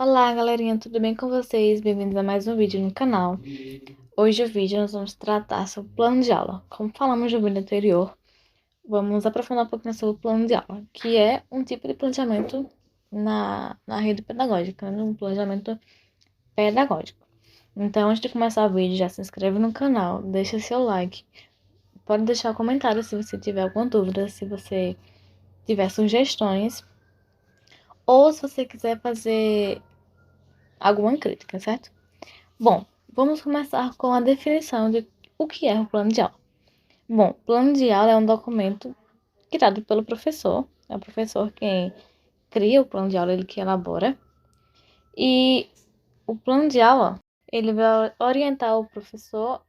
Olá, galerinha, tudo bem com vocês? Bem-vindos a mais um vídeo no canal. Hoje o vídeo nós vamos tratar sobre o plano de aula. Como falamos no vídeo anterior, vamos aprofundar um pouquinho sobre o plano de aula, que é um tipo de planejamento na rede pedagógica, um planejamento pedagógico. Então, antes de começar o vídeo, já se inscreve no canal, deixa seu like, pode deixar um comentário se você tiver alguma dúvida, se você tiver sugestões, ou se você quiser fazer alguma crítica, certo? Bom, vamos começar com a definição de o que é o plano de aula. Bom, plano de aula é um documento criado pelo professor. É o professor quem cria o plano de aula, ele que elabora. E o plano de aula, ele vai orientar o professor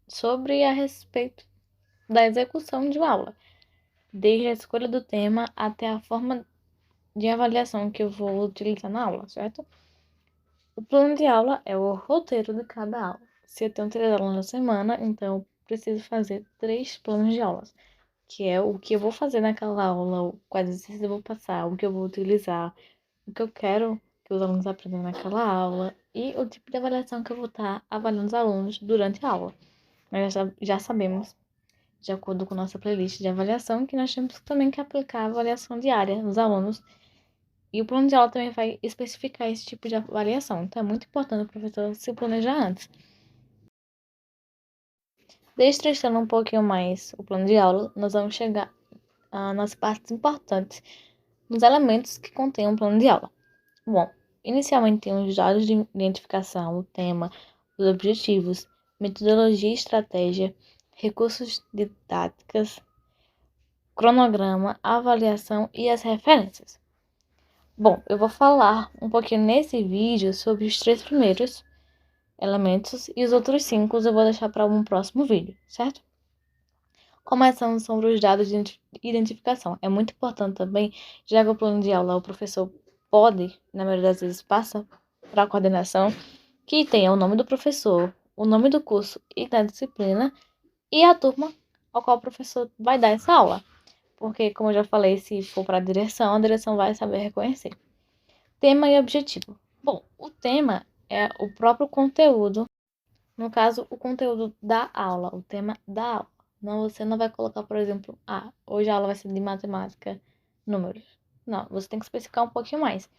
sobre a respeito da execução de uma aula, desde a escolha do tema até a forma de avaliação que eu vou utilizar na aula, certo? O plano de aula é o roteiro de cada aula. Se eu tenho 3 aulas na semana, então eu preciso fazer 3 planos de aulas, que é o que eu vou fazer naquela aula, quais exercícios eu vou passar, o que eu vou utilizar, o que eu quero que os alunos aprendam naquela aula e o tipo de avaliação que eu vou estar avaliando os alunos durante a aula. Nós já sabemos, de acordo com nossa playlist de avaliação, que nós temos também que aplicar a avaliação diária nos alunos. E o plano de aula também vai especificar esse tipo de avaliação. Então, é muito importante o professor se planejar antes. Destrinchando um pouquinho mais o plano de aula, nós vamos chegar nas partes importantes, nos elementos que contêm um plano de aula. Bom, inicialmente tem os dados de identificação, o tema, os objetivos, metodologia e estratégia, recursos didáticas, cronograma, avaliação e as referências. Bom, eu vou falar um pouquinho nesse vídeo sobre os 3 primeiros elementos e os outros 5 eu vou deixar para um próximo vídeo, certo? Começando sobre os dados de identificação. É muito importante também, já que o plano de aula o professor pode, na maioria das vezes, passa para a coordenação, que tenha o nome do professor, o nome do curso e da disciplina e a turma ao qual o professor vai dar essa aula. Porque, como eu já falei, se for para a direção vai saber reconhecer. Tema e objetivo. Bom, o tema é o próprio conteúdo, no caso, o conteúdo da aula, o tema da aula. Não, você não vai colocar, por exemplo, hoje a aula vai ser de matemática, números. Não, você tem que especificar um pouquinho mais.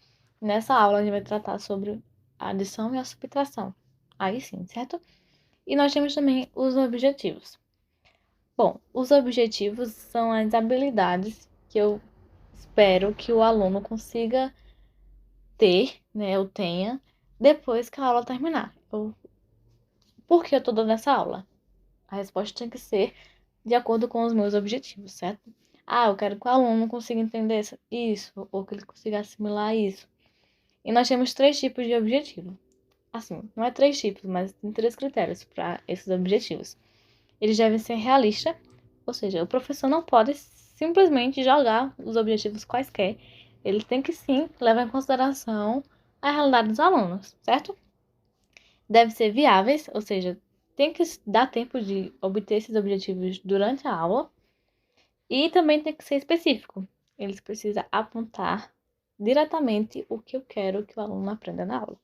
Nessa aula a gente vai tratar sobre a adição e a subtração. Aí sim, certo? E nós temos também os objetivos. Bom, os objetivos são as habilidades que eu espero que o aluno consiga ter, né, eu tenha, depois que a aula terminar. Por que eu tô dando essa aula? A resposta tem que ser de acordo com os meus objetivos, certo? Eu quero que o aluno consiga entender isso, ou que ele consiga assimilar isso. E nós temos 3 tipos de objetivo. Assim, não é 3 tipos, mas tem 3 critérios para esses objetivos. Eles devem ser realistas, ou seja, o professor não pode simplesmente jogar os objetivos quaisquer. Ele tem que sim levar em consideração a realidade dos alunos, certo? Devem ser viáveis, ou seja, tem que dar tempo de obter esses objetivos durante a aula e também tem que ser específico. Eles precisam apontar diretamente o que eu quero que o aluno aprenda na aula.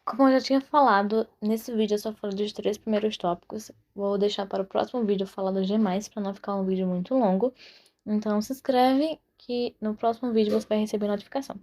Como eu já tinha falado, nesse vídeo eu só falei dos 3 primeiros tópicos. Vou deixar para o próximo vídeo falar dos demais, para não ficar um vídeo muito longo. Então se inscreve que no próximo vídeo você vai receber notificação.